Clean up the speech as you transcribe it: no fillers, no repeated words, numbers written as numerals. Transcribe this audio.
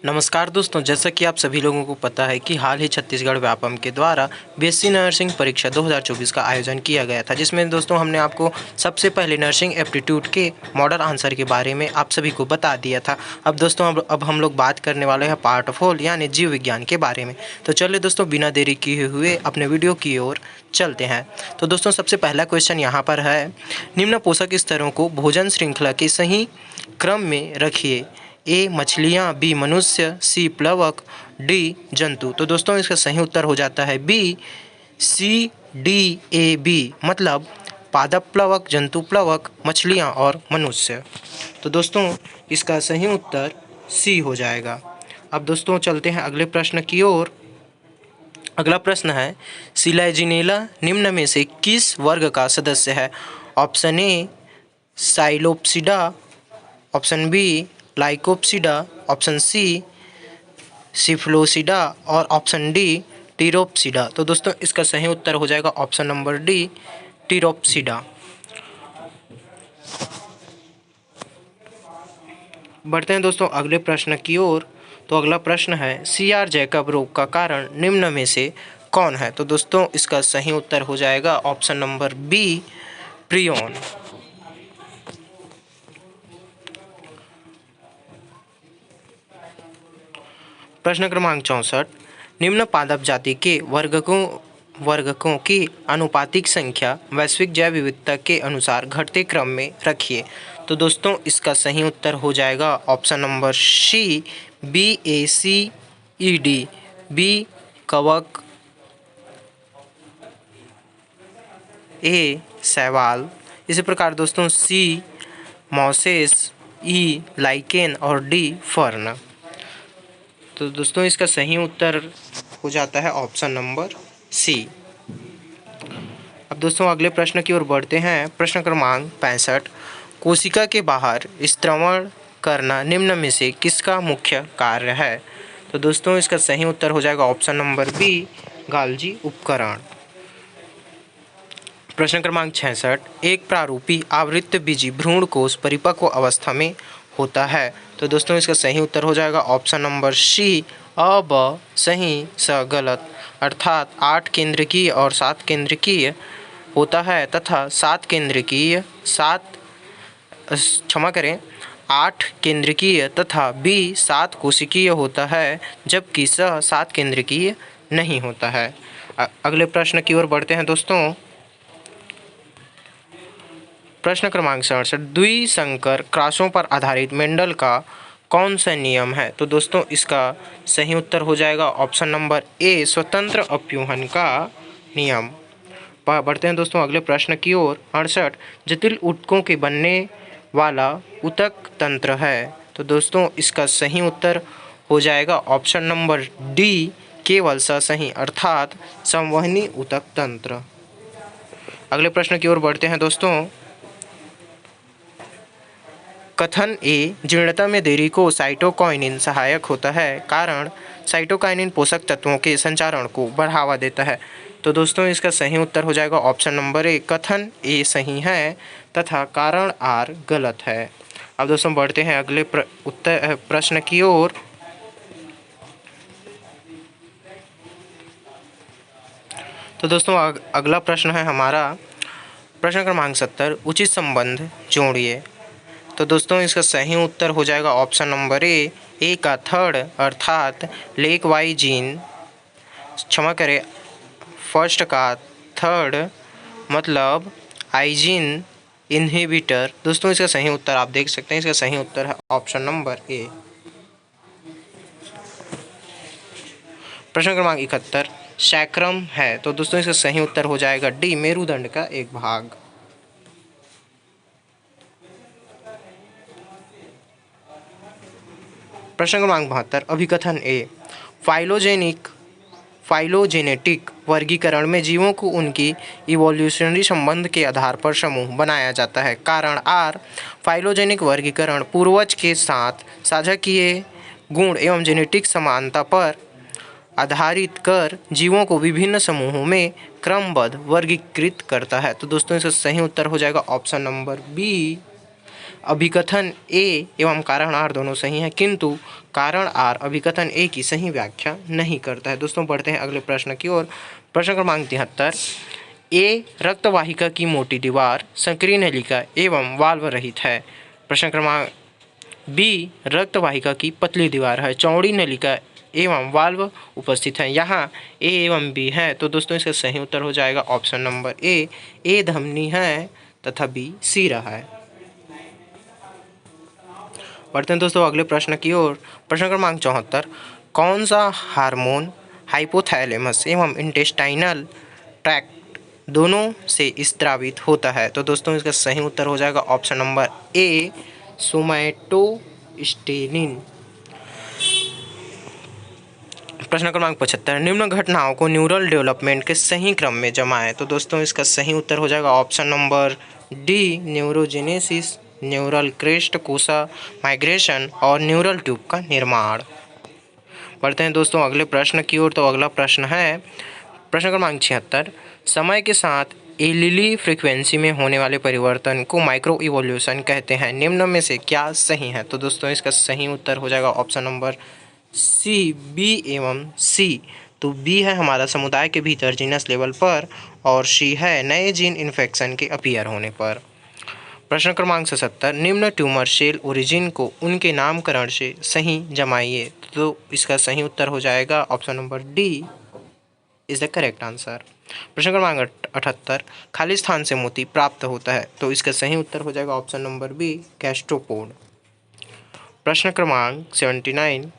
नमस्कार दोस्तों, जैसा कि आप सभी लोगों को पता है कि हाल ही छत्तीसगढ़ व्यापम के द्वारा बीएससी नर्सिंग परीक्षा 2024 का आयोजन किया गया था, जिसमें दोस्तों हमने आपको सबसे पहले नर्सिंग एप्टीट्यूड के मॉडल आंसर के बारे में आप सभी को बता दिया था। अब दोस्तों अब हम लोग बात करने वाले हैं पार्ट ऑफ होल यानी जीव विज्ञान के बारे में। तो चलिए दोस्तों, बिना देरी किए हुए अपने वीडियो की ओर चलते हैं। तो दोस्तों सबसे पहला क्वेश्चन यहाँ पर है, निम्न पोषक स्तरों को भोजन श्रृंखला के सही क्रम में रखिए। ए मछलियाँ, बी मनुष्य, सी प्लवक, डी जंतु। तो दोस्तों इसका सही उत्तर हो जाता है B, C D A B, मतलब पादप प्लवक, जंतु प्लवक, मछलियाँ और मनुष्य। तो दोस्तों इसका सही उत्तर सी हो जाएगा। अब दोस्तों चलते हैं अगले प्रश्न की ओर। अगला प्रश्न है, सिलाजिनेला निम्न में से किस वर्ग का सदस्य है? Option A psilopsida, option B lycopsida, option C सिफ्लोसिडा और ऑप्शन डी टीरोप्सिडा। तो दोस्तों इसका सही उत्तर हो जाएगा ऑप्शन नंबर डी टीरोप्सिडा। बढ़ते हैं दोस्तों अगले प्रश्न की ओर। तो अगला प्रश्न है, सीआर जैकब रोग का कारण निम्न में से कौन है? तो दोस्तों इसका सही उत्तर हो जाएगा ऑप्शन नंबर बी प्रियन। प्रश्न क्रमांक 64, निम्न पादप जाति के वर्गकों की आनुपातिक संख्या वैश्विक जैव विविधता के अनुसार घटते क्रम में रखिए। तो दोस्तों इसका सही उत्तर हो जाएगा option number C BACED, B कवक, ए शैवाल, इसी प्रकार दोस्तों सी मॉसेस, ई लाइकेन और डी फर्न। तो दोस्तों इसका सही उत्तर हो जाता है ऑप्शन नंबर सी। अब दोस्तों अगले प्रश्न की ओर बढ़ते हैं। प्रश्न क्रमांक 65, कोशिका के बाहर स्त्रवण करना निम्न में से किसका मुख्य कार्य है? तो दोस्तों इसका सही उत्तर हो जाएगा ऑप्शन नंबर बी गाल्जी उपकरण। प्रश्न क्रमांक 66, एक प्रारूपी आवृत्तबीजी भ्रूणकोश परिपक्व अवस्था में होता है। तो दोस्तों इसका सही उत्तर हो जाएगा ऑप्शन नंबर सी अ ब सही स गलत, अर्थात 8 केंद्रकीय और 7 केंद्रकीय होता है तथा 8 केंद्रकीय तथा बी 7 कोशिकीय होता है, जबकि स 7 केंद्रकीय नहीं होता है। अगले प्रश्न की ओर बढ़ते हैं दोस्तों। प्रश्न क्रमांक 67, द्विसंकर क्रॉसों पर आधारित मेंडल का कौन सा नियम है? तो दोस्तों इसका सही उत्तर हो जाएगा ऑप्शन नंबर ए स्वतंत्र अपव्यूहन का नियम। बढ़ते हैं दोस्तों अगले प्रश्न की ओर। 68, जटिल ऊतकों के बनने वाला ऊतक तंत्र है। तो दोस्तों इसका सही उत्तर हो जाएगा ऑप्शन नंबर डी केवल सही, अर्थात संवहनी ऊतक तंत्र। अगले प्रश्न की ओर बढ़ते हैं दोस्तों। कथन ए, जीर्णता में देरी को साइटोकाइनिन सहायक होता है, कारण साइटोकाइनिन पोषक तत्वों के संचारण को बढ़ावा देता है। तो दोस्तों इसका सही उत्तर हो जाएगा ऑप्शन नंबर ए कथन ए सही है तथा कारण आर गलत है। अब दोस्तों बढ़ते हैं अगले प्रश्न की ओर। तो दोस्तों अगला प्रश्न है हमारा प्रश्न क्रमांक 70, उचित संबंध जोड़िए। तो दोस्तों इसका सही उत्तर हो जाएगा ऑप्शन नंबर ए का थर्ड, अर्थात लेक वाई जीन, फर्स्ट का थर्ड मतलब आइजीन इनहिबिटर। दोस्तों इसका सही उत्तर आप देख सकते हैं, इसका सही उत्तर है ऑप्शन नंबर ए। प्रश्न क्रमांक 71, सैक्रम है। तो दोस्तों इसका सही उत्तर हो जाएगा डी मेरुदंड का एक भाग। प्रश्न क्रमांक 72, अभिकथन ए, फाइलोजेनेटिक वर्गीकरण में जीवों को उनकी इवोल्यूशनरी संबंध के आधार पर समूह बनाया जाता है, कारण आर फाइलोजेनिक वर्गीकरण पूर्वज के साथ साझा किए गुण एवं जेनेटिक समानता पर आधारित कर जीवों को विभिन्न समूहों में क्रमबद्ध वर्गीकृत करता है। तो दोस्तों इसका सही उत्तर हो जाएगा ऑप्शन नंबर बी अभिकथन ए एवं कारण आर दोनों सही हैं, किंतु कारण आर अभिकथन ए की सही व्याख्या नहीं करता है। दोस्तों बढ़ते हैं अगले प्रश्न की ओर। प्रश्न क्रमांक 73। ए रक्तवाहिका की मोटी दीवार सक्रिय नलिका एवं वाल्व रहित है। प्रश्न क्रमांक बी रक्तवाहिका की पतली दीवार है, चौड़ी नलिका एवं वाल्व उपस्थित है। यहाँ ए एवं बी है, तो दोस्तों इसका सही उत्तर हो जाएगा ऑप्शन नंबर ए धमनी है तथा बी सीरा है। बढ़ते हैं दोस्तों अगले प्रश्न की ओर। प्रश्न क्रमांक 74। कौन सा हार्मोन हाइपोथैलेमस एवं इंटेस्टाइनल ट्रैक्ट दोनों से स्रावित होता है? तो दोस्तों इसका सही उत्तर हो जाएगा ऑप्शन नंबर ए सोमैटोस्टेनिन। प्रश्न क्रमांक 75। निम्न घटनाओं को न्यूरल डेवलपमेंट के सही क्रम में जमाएं। तो दोस्तों इसका सही उत्तर हो जाएगा option number D neurogenesis, neural crest कोसा माइग्रेशन और न्यूरल ट्यूब का निर्माण। बढ़ते हैं दोस्तों अगले प्रश्न की ओर। तो अगला प्रश्न है प्रश्न क्रमांक 76। समय के साथ एलीली फ्रीक्वेंसी में होने वाले परिवर्तन को माइक्रो इवोल्यूशन कहते हैं। निम्न में से क्या सही है? तो दोस्तों इसका सही उत्तर हो जाएगा ऑप्शन नंबर सी बी एवं सी। तो बी है हमारा समुदाय के भीतर जीनस लेवल पर और सी है नए जीन इन्फेक्शन के अपीयर होने पर। प्रश्न क्रमांक 77। निम्न ट्यूमर सेल ओरिजिन को उनके नामकरण से सही जमाइए। तो इसका सही उत्तर हो जाएगा option number D is the correct answer. प्रश्न क्रमांक 78। खाली स्थान से मोती प्राप्त होता है। तो इसका सही उत्तर हो जाएगा ऑप्शन नंबर बी गैस्ट्रोपोड। प्रश्न क्रमांक 79।